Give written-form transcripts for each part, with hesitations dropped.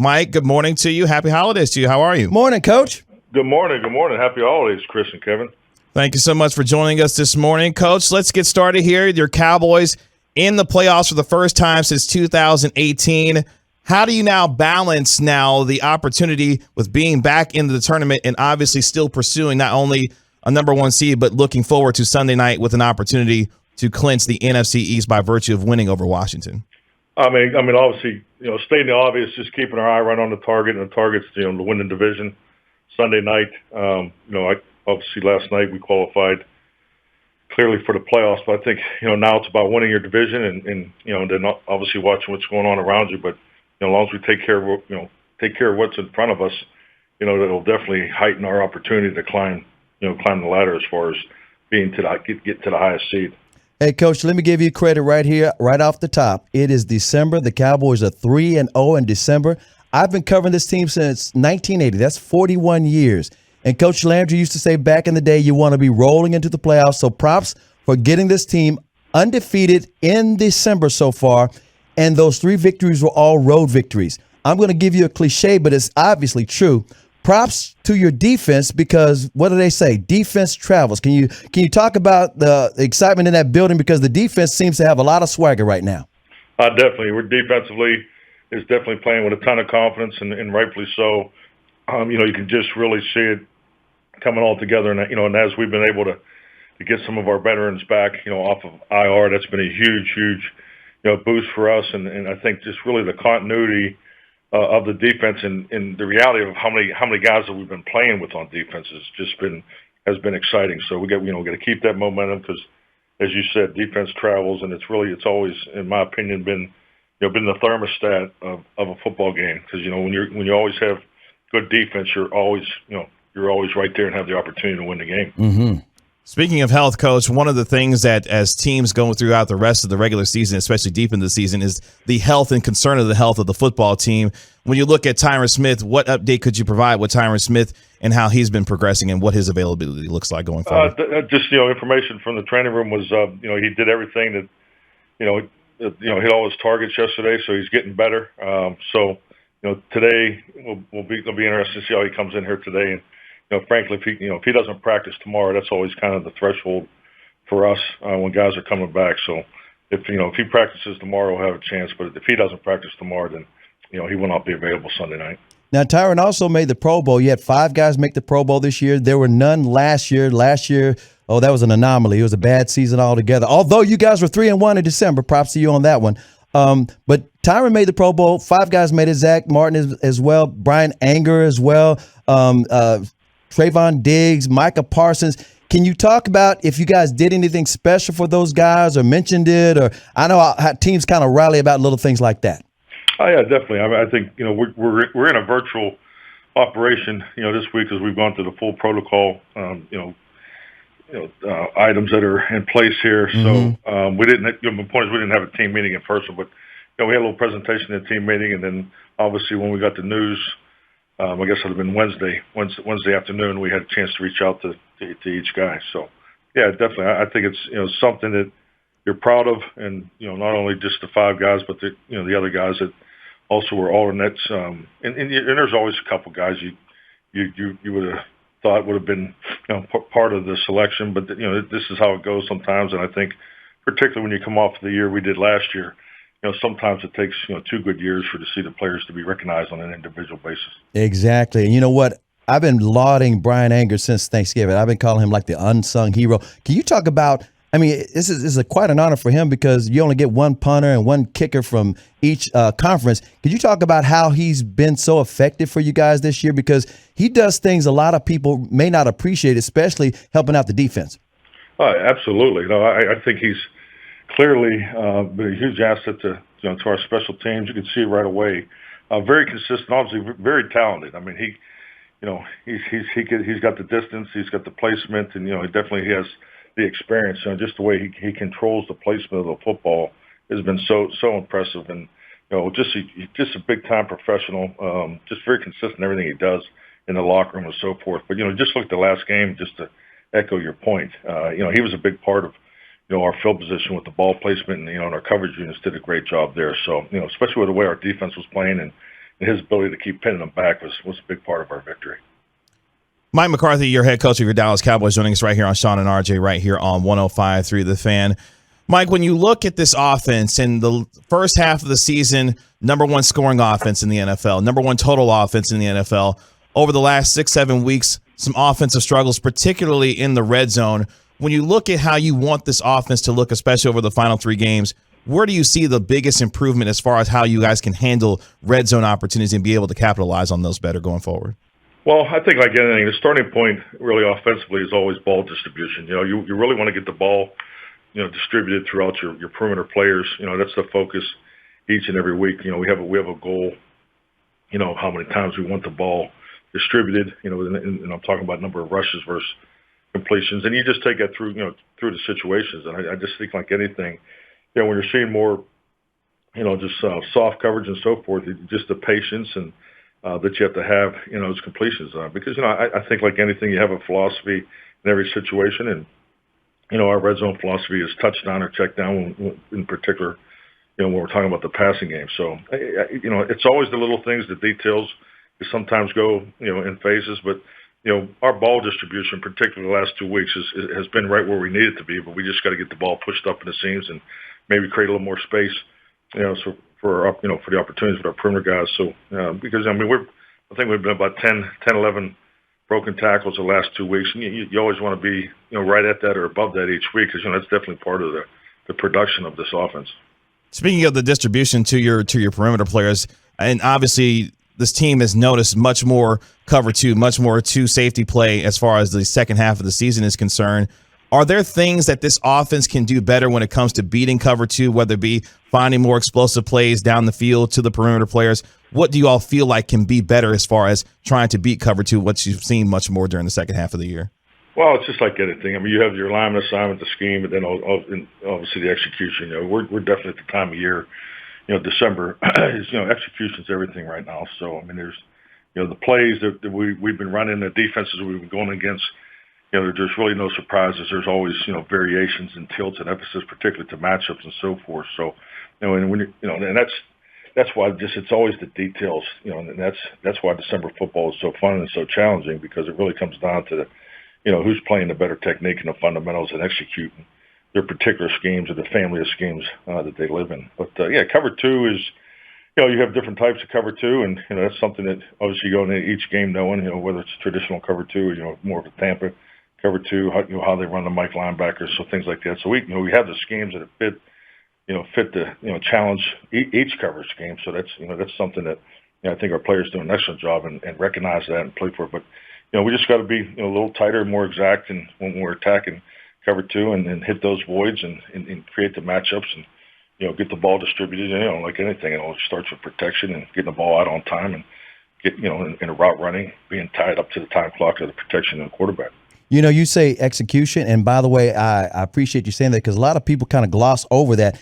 Mike, good morning to you. Happy holidays to you. How are you? Morning, Coach. Good morning. Good morning. Happy holidays, Chris and Kevin. Thank you so much for joining us this morning. Coach, let's get started here. Your Cowboys in the playoffs for the first time since 2018. How do you now balance the opportunity with being back into the tournament and obviously still pursuing not only a number one seed, but looking forward to Sunday night with an opportunity to clinch the NFC East by virtue of winning over Washington? I mean, obviously, stating the obvious, just keeping our eye right on the target, and the target's, to win the division Sunday night. Obviously last night we qualified clearly for the playoffs, but I think, now it's about winning your division and then obviously watching what's going on around you. But, as long as we take care of what's in front of us, that'll definitely heighten our opportunity to climb the ladder as far as being get to the highest seed. Hey, Coach, let me give you credit right here, right off the top. It is December. The Cowboys are 3-0 in December. I've been covering this team since 1980. That's 41 years. And Coach Landry used to say back in the day, you want to be rolling into the playoffs. So props for getting this team undefeated in December so far. And those 3 victories were all road victories. I'm going to give you a cliche, but it's obviously true. Props to your defense because what do they say? Defense travels. Can you talk about the excitement in that building because the defense seems to have a lot of swagger right now? Definitely. We're defensively is definitely playing with a ton of confidence and rightfully so. You can just really see it coming all together. And, and as we've been able to get some of our veterans back, off of IR, that's been a huge, boost for us. And I think just really the continuity of the defense and the reality of how many guys that we've been playing with on defense has been exciting. So we got to keep that momentum because, as you said, defense travels, and it's always, in my opinion, been the thermostat of a football game. Because when you always have good defense, you're always right there and have the opportunity to win the game. Mm-hmm. Speaking of health, Coach, one of the things that as teams go throughout the rest of the regular season, especially deep into the season, is the health and concern of the health of the football team. When you look at Tyron Smith, what update could you provide with Tyron Smith and how he's been progressing and what his availability looks like going forward? Just information from the training room was he did everything that hit all his targets yesterday, so he's getting better. Today it'll be interesting to see how he comes in here today. And frankly, if he doesn't practice tomorrow, that's always kind of the threshold for us when guys are coming back. So if he practices tomorrow, we'll have a chance. But if he doesn't practice tomorrow, then he will not be available Sunday night. Now, Tyron also made the Pro Bowl. You had 5 guys make the Pro Bowl this year. There were none last year. Last year, that was an anomaly. It was a bad season altogether. Although you guys were 3-1 in December, props to you on that one. But Tyron made the Pro Bowl. 5 guys made it. Zach Martin as well. Brian Anger as well. Trayvon Diggs, Micah Parsons. Can you talk about if you guys did anything special for those guys or mentioned it? Or I know how teams kind of rally about little things like that. Oh yeah, definitely. I mean, I think we're in a virtual operation this week as we've gone through the full protocol items that are in place here. Mm-hmm. So we didn't. The point is we didn't have a team meeting in person, but we had a little presentation at team meeting, and then obviously when we got the news. I guess it would have been Wednesday afternoon. We had a chance to reach out to each guy. So, yeah, definitely. I think it's something that you're proud of, and not only just the 5 guys, but the other guys that also were alternates. And there's always a couple guys you would have thought would have been part of the selection, but this is how it goes sometimes. And I think particularly when you come off the year we did last year. Sometimes it takes 2 good years to see the players to be recognized on an individual basis. Exactly. And you know what? I've been lauding Brian Anger since Thanksgiving. I've been calling him like the unsung hero. Can you talk about? I mean, this is quite an honor for him because you only get 1 punter and 1 kicker from each conference. Could you talk about how he's been so effective for you guys this year? Because he does things a lot of people may not appreciate, especially helping out the defense. Absolutely. I think he's clearly been a huge asset to our special teams. You can see it right away. Very consistent, obviously very talented. I mean, he's got the distance, he's got the placement, and he definitely has the experience. Just the way he controls the placement of the football has been so impressive. And just a big time professional. Just very consistent in everything he does in the locker room and so forth. But just look at the last game, just to echo your point. He was a big part of our field position with the ball placement, and our coverage units did a great job there. So especially with the way our defense was playing and and his ability to keep pinning them back was a big part of our victory. Mike McCarthy, your head coach of your Dallas Cowboys, joining us right here on Sean and RJ, right here on 105.3 The Fan. Mike, when you look at this offense in the first half of the season, number one scoring offense in the NFL, number one total offense in the NFL, over the last 6-7 weeks, some offensive struggles, particularly in the red zone. When you look at how you want this offense to look, especially over the final 3 games, where do you see the biggest improvement as far as how you guys can handle red zone opportunities and be able to capitalize on those better going forward? Well, I think like anything, the starting point really offensively is always ball distribution. You really want to get the ball, distributed throughout your perimeter players. That's the focus each and every week. We have a goal, how many times we want the ball distributed, and I'm talking about number of rushes versus completions. And you just take that through the situations. And I just think like anything, when you're seeing more, just soft coverage and so forth, just the patience and that you have to have, those completions. Because, I think like anything, you have a philosophy in every situation. And, our red zone philosophy is touchdown or check down in particular, when we're talking about the passing game. So, it's always the little things, the details that sometimes go, in phases. But, our ball distribution, particularly the last 2 weeks, has been right where we need it to be. But we just got to get the ball pushed up in the seams and maybe create a little more space, so for the opportunities with our perimeter guys. So, because, I think we've been about 10, 11 broken tackles the last 2 weeks. And you always want to be, right at that or above that each week because, that's definitely part of the production of this offense. Speaking of the distribution to your perimeter players, and obviously this team has noticed much more cover 2, much more 2 safety play as far as the second half of the season is concerned. Are there things that this offense can do better when it comes to beating cover 2, whether it be finding more explosive plays down the field to the perimeter players? What do you all feel like can be better as far as trying to beat cover 2, what you've seen much more during the second half of the year? Well, it's just like anything. You have your alignment assignment, the scheme, and then obviously the execution. We're definitely at the time of year, December is, execution's everything right now. So, there's, the plays that we've been running, the defenses we've been going against, there's really no surprises. There's always, variations and tilts and emphasis, particularly to matchups and so forth. So, and when and that's why it's always the details, and that's why December football is so fun and so challenging because it really comes down to who's playing the better technique and the fundamentals and executing their particular schemes or the family of schemes that they live in. But cover 2 is, you have different types of cover 2, and that's something that obviously you go into each game knowing, whether it's traditional cover 2 or more of a Tampa cover 2, how they run the Mike linebackers, so things like that. So we have the schemes that fit the challenge each coverage game. So that's something that I think our players do an excellent job and recognize that and play for it. But we just got to be a little tighter, more exact, and when we're attacking cover 2 and hit those voids and create the matchups and get the ball distributed. Like anything, it starts with protection and getting the ball out on time and get in a route running, being tied up to the time clock of the protection of the quarterback. You say execution, and by the way, I appreciate you saying that because a lot of people kind of gloss over that.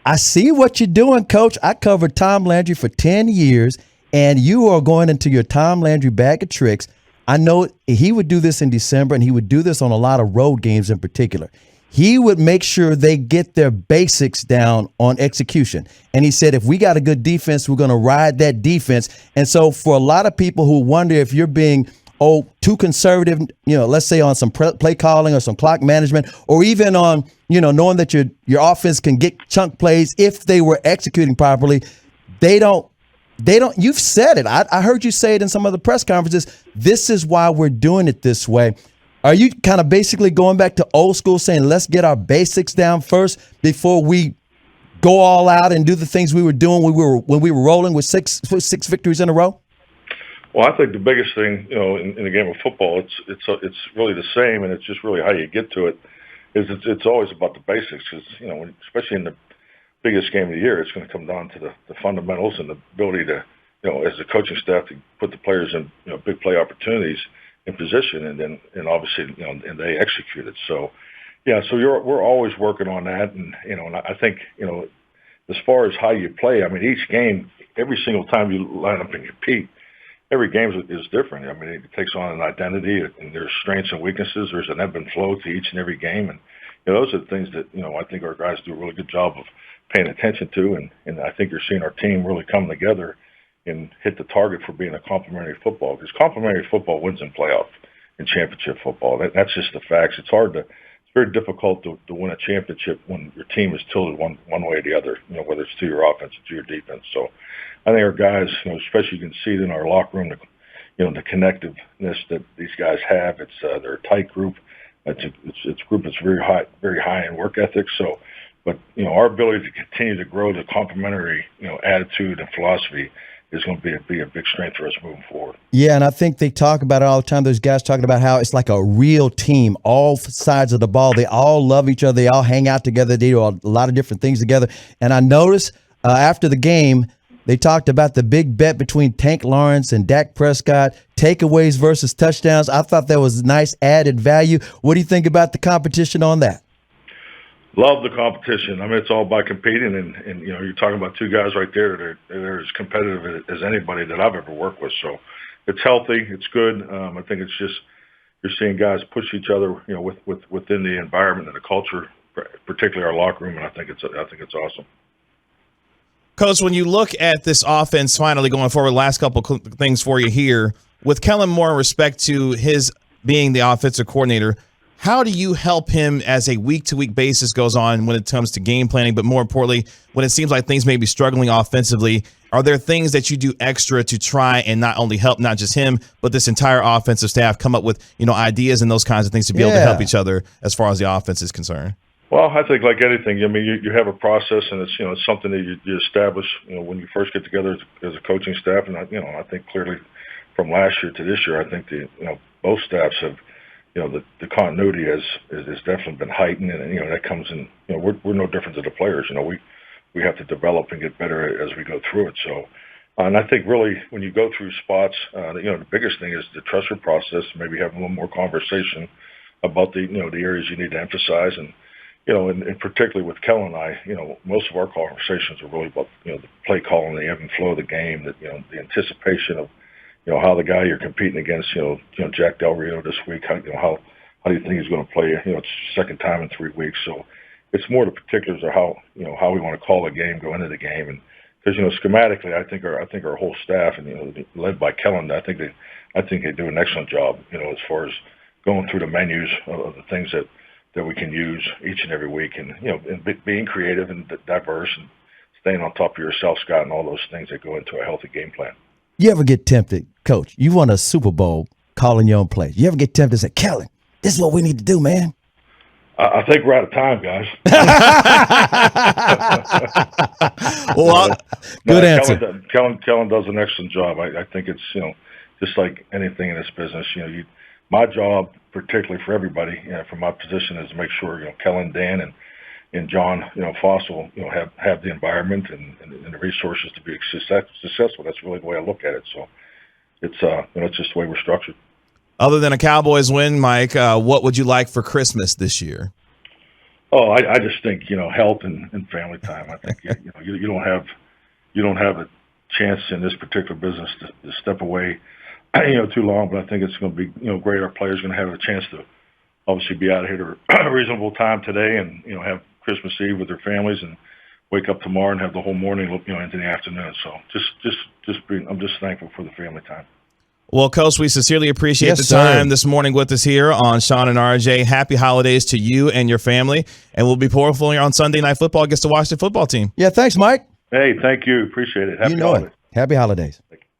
I see what you're doing, Coach. I covered Tom Landry for 10 years, and you are going into your Tom Landry bag of tricks. I know he would do this in December, and he would do this on a lot of road games in particular. He would make sure they get their basics down on execution. And he said, if we got a good defense, we're going to ride that defense. And so for a lot of people who wonder if you're being too conservative, let's say on some play calling or some clock management, or even on, knowing that your offense can get chunk plays if they were executing properly, they don't, you've said it. I heard you say it in some of the press conferences. This is why we're doing it this way. Are you kind of basically going back to old school saying, let's get our basics down first before we go all out and do the things we were doing when we were rolling with six victories in a row? Well, I think the biggest thing, in the game of football, it's really the same, and it's just really how you get to it. It's always about the basics, because especially in the biggest game of the year, it's going to come down to the fundamentals and the ability to, as a coaching staff, to put the players in big play opportunities in position, and obviously and they execute it. So so we're always working on that, and and I think as far as how you play, each game, every single time you line up and compete. Every game is different. It takes on an identity, and there's strengths and weaknesses. There's an ebb and flow to each and every game, and those are the things that I think our guys do a really good job of paying attention to, and I think you're seeing our team really come together, and hit the target for being a complementary football, because complementary football wins in playoff and championship football. That's just the facts. It's very difficult to win a championship when your team is tilted one way or the other, whether it's to your offense or to your defense. So I think our guys, especially you can see it in our locker room, the connectiveness that these guys have. They're a tight group. It's a group that's very high in work ethic. So, but our ability to continue to grow the complementary attitude and philosophy is going to be a big strength for us moving forward. Yeah, and I think they talk about it all the time. Those guys talking about how it's like a real team, all sides of the ball. They all love each other. They all hang out together. They do a lot of different things together. And I noticed after the game, they talked about the big bet between Tank Lawrence and Dak Prescott, takeaways versus touchdowns. I thought that was nice added value. What do you think about the competition on that? Love the competition. I mean, it's all about competing, and you're talking about two guys right there that are as competitive as anybody that I've ever worked with. So it's healthy, it's good. I think it's just you're seeing guys push each other, within the environment and the culture, particularly our locker room, and I think it's awesome. Coach, when you look at this offense finally going forward, last couple things for you here, with Kellen Moore in respect to his being the offensive coordinator, how do you help him as a week-to-week basis goes on when it comes to game planning, but more importantly, when it seems like things may be struggling offensively? Are there things that you do extra to try and not only help not just him, but this entire offensive staff come up with ideas and those kinds of things to be able to help each other as far as the offense is concerned? Well, I think like anything, I mean, you have a process, and it's something that you establish when you first get together as a coaching staff. And I think clearly from last year to this year, I think both staffs have. The continuity has definitely been heightened, and that comes in. We're no different to the players. We have to develop and get better as we go through it. So, and I think really when you go through spots, the biggest thing is the trust process. Maybe have a little more conversation about the areas you need to emphasize, and and particularly with Kellen and I, most of our conversations are really about the play calling, the ebb and flow of the game, the anticipation of. How the guy you're competing against, Jack Del Rio this week, how do you think he's going to play? It's second time in 3 weeks. So it's more the particulars of how we want to call a game, go into the game. And because, schematically, I think our whole staff and, led by Kellen, I think they do an excellent job, as far as going through the menus of the things that we can use each and every week, and, and being creative and diverse and staying on top of yourself, Scott, and all those things that go into a healthy game plan. You ever get tempted, Coach? You won a Super Bowl calling your own plays. You ever get tempted to say, Kellen, this is what we need to do, man? I think we're out of time, guys. Well, good answer. Kellen does an excellent job. I think it's, just like anything in this business, my job, particularly for everybody, from my position, is to make sure, Kellen, Dan, and John, Fossil, have the environment and the resources to be successful. That's really the way I look at it. So it's it's just the way we're structured. Other than a Cowboys win, Mike, what would you like for Christmas this year? Oh, I just think health and family time. I think you don't have a chance in this particular business to step away too long. But I think it's going to be great. Our players are going to have a chance to obviously be out of here at a reasonable time today, and have Christmas Eve with their families, and wake up tomorrow and have the whole morning into the afternoon. So I'm just thankful for the family time. Well, Coach, we sincerely appreciate the time this morning with us here on Sean and RJ. Happy holidays to you and your family, and we'll be pulling for you on Sunday Night Football against the Washington football team. Yeah, thanks, Mike. Hey, thank you. Appreciate it. Happy holidays. Happy holidays.